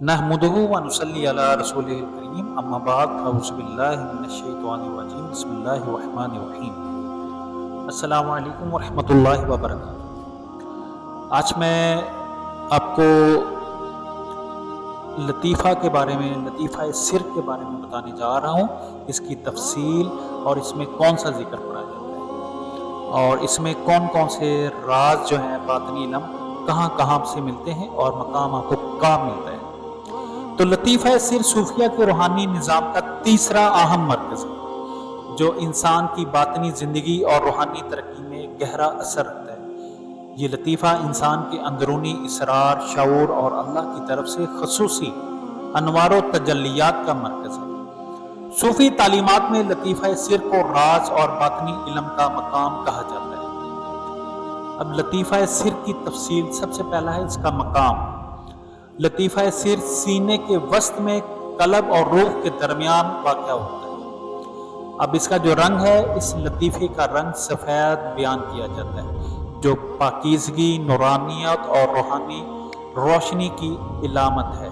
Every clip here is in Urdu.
نحمدہ و نصلی علی رسولہ الکریم اما بعد اعوذ باللہ من الشیطان الرجیم بسم اللہ الرحمن الرحیم۔ السلام علیکم ورحمۃ اللہ وبرکاتہ۔ آج میں آپ کو لطیفہ کے بارے میں، لطیفہ سر کے بارے میں بتانے جا رہا ہوں، اس کی تفصیل اور اس میں کون سا ذکر پڑا جاتا ہے اور اس میں کون کون سے راز جو ہیں باطنی علم کہاں کہاں سے ملتے ہیں اور مقامات کو کہاں ملتا ہے۔ تو لطیفہ سر صوفیہ کے روحانی نظام کا تیسرا اہم مرکز ہے جو انسان کی باطنی زندگی اور روحانی ترقی میں گہرا اثر رکھتا ہے۔ یہ لطیفہ انسان کے اندرونی اسرار، شعور اور اللہ کی طرف سے خصوصی انوار و تجلیات کا مرکز ہے۔ صوفی تعلیمات میں لطیفہ سر کو راز اور باطنی علم کا مقام کہا جاتا ہے۔ اب لطیفہ سر کی تفصیل، سب سے پہلا ہے اس کا مقام۔ لطیفہ سر سینے کے وسط میں قلب اور روح کے درمیان واقع ہوتا ہے۔ اب اس کا جو رنگ ہے، اس لطیفے کا رنگ سفید بیان کیا جاتا ہے جو پاکیزگی، نورانیت اور روحانی روشنی کی علامت ہے۔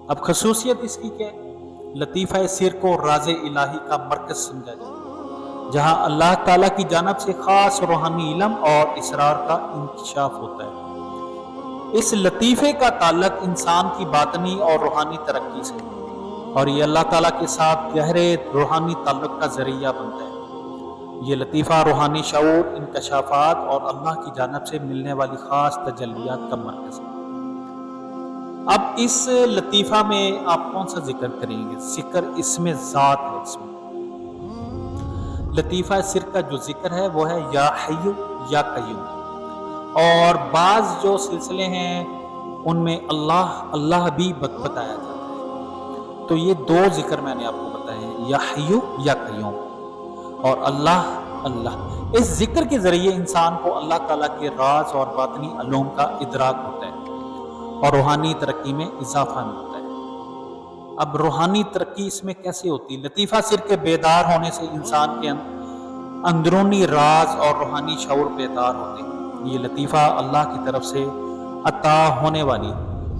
اب خصوصیت اس کی کیا ہے؟ لطیفہ سر کو راز الہی کا مرکز سمجھا جاتا ہے جہاں اللہ تعالیٰ کی جانب سے خاص روحانی علم اور اسرار کا انکشاف ہوتا ہے۔ اس لطیفے کا تعلق انسان کی باطنی اور روحانی ترقی سے اور یہ اللہ تعالیٰ کے ساتھ گہرے روحانی تعلق کا ذریعہ بنتا ہے۔ یہ لطیفہ روحانی شعور، انکشافات اور اللہ کی جانب سے ملنے والی خاص تجلیات کا مرکز ہے۔ اب اس لطیفہ میں آپ کون سا ذکر کریں گے؟ ذکر اس میں ذات ہے۔ اس میں لطیفہ سر کا جو ذکر ہے وہ ہے یا حی یا قیوم، اور بعض جو سلسلے ہیں ان میں اللہ بھی بتایا جاتا ہے۔ تو یہ دو ذکر میں نے آپ کو بتائے ہیں، یا حی یا قیوم اور اللہ۔ اس ذکر کے ذریعے انسان کو اللہ تعالیٰ کے راز اور باطنی علوم کا ادراک ہوتا ہے اور روحانی ترقی میں اضافہ ملتا ہے۔ اب روحانی ترقی اس میں کیسے ہوتی ہے؟ لطیفہ سر کے بیدار ہونے سے انسان کے اندرونی راز اور روحانی شعور بیدار ہوتے ہیں۔ یہ لطیفہ اللہ کی طرف سے عطا ہونے والی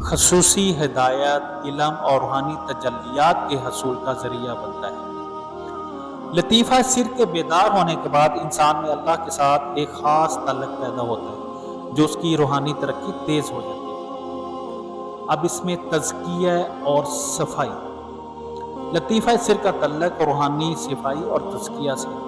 خصوصی ہدایت، علم اور روحانی تجلیات کے حصول کا ذریعہ بنتا ہے۔ لطیفہ سر کے بیدار ہونے کے بعد انسان میں اللہ کے ساتھ ایک خاص تعلق پیدا ہوتا ہے جو اس کی روحانی ترقی تیز ہو جاتی ہے۔ اب اس میں تزکیہ اور صفائی۔ لطیفہ سر کا تعلق روحانی صفائی اور تزکیہ سے ہے۔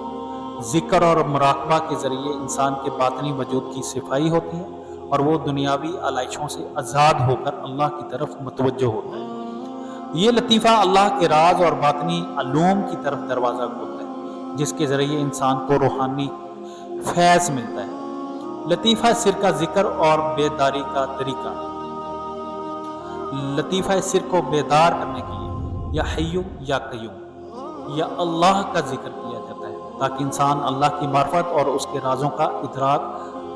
ذکر اور مراقبہ کے ذریعے انسان کے باطنی وجود کی صفائی ہوتی ہے اور وہ دنیاوی علائشوں سے آزاد ہو کر اللہ کی طرف متوجہ ہوتا ہے۔ یہ لطیفہ اللہ کے راز اور باطنی علوم کی طرف دروازہ کھولتا ہے جس کے ذریعے انسان کو روحانی فیض ملتا ہے۔ لطیفہ سر کا ذکر اور بیداری کا طریقہ۔ لطیفہ سر کو بیدار کرنے کے لیے یا حی یا قیوم یا اللہ کا ذکر کیا جاتا ہے تاکہ انسان اللہ کی معرفت اور اس کے رازوں کا ادراک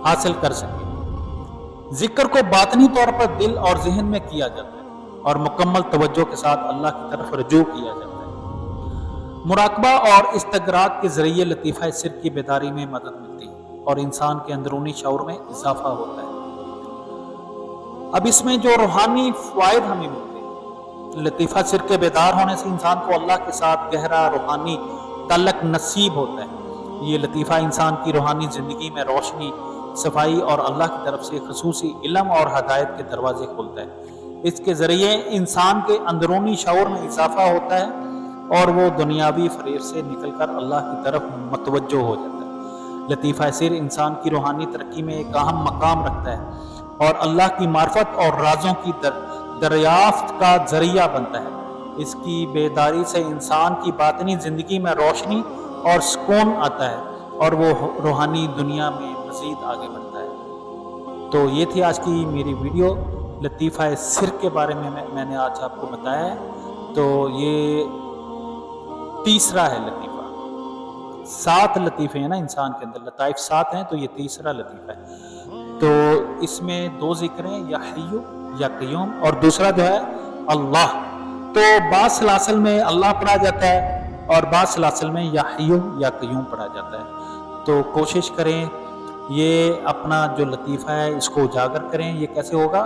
حاصل کر سکے۔ ذکر کو باطنی طور پر دل اور ذہن میں کیا جاتا ہے اور مکمل توجہ کے ساتھ اللہ کی طرف رجوع کیا جاتا ہے۔ مراقبہ اور استغراق کے ذریعے لطیفہ سر کی بیداری میں مدد ملتی ہے اور انسان کے اندرونی شعور میں اضافہ ہوتا ہے۔ اب اس میں جو روحانی فوائد ہمیں ملتے ہیں، لطیفہ سر کے بیدار ہونے سے انسان کو اللہ کے ساتھ گہرا روحانی تعلق نصیب ہوتا ہے۔ یہ لطیفہ انسان کی روحانی زندگی میں روشنی، صفائی اور اللہ کی طرف سے خصوصی علم اور ہدایت کے دروازے کھولتا ہے۔ اس کے ذریعے انسان کے اندرونی شعور میں اضافہ ہوتا ہے اور وہ دنیاوی فریب سے نکل کر اللہ کی طرف متوجہ ہو جاتا ہے۔ لطیفہ سر انسان کی روحانی ترقی میں ایک اہم مقام رکھتا ہے اور اللہ کی معرفت اور رازوں کی دریافت کا ذریعہ بنتا ہے۔ اس کی بیداری سے انسان کی باطنی زندگی میں روشنی اور سکون آتا ہے اور وہ روحانی دنیا میں مزید آگے بڑھتا ہے۔ تو یہ تھی آج کی میری ویڈیو، لطیفہ سر کے بارے میں نے آج آپ کو بتایا ہے۔ تو یہ تیسرا ہے لطیفہ۔ 7 لطیفے ہیں نا انسان کے اندر، لطائف 7 ہیں، تو یہ تیسرا لطیفہ ہے۔ تو اس میں 2 ذکر ہیں، یا حی یا قیوم، اور دوسرا جو ہے اللہ۔ تو بعض سلاسل میں اللہ پڑھا جاتا ہے اور بعض سلاسل میں یا حی یا قیوم پڑھا جاتا ہے۔ تو کوشش کریں یہ اپنا جو لطیفہ ہے اس کو اجاگر کریں۔ یہ کیسے ہوگا؟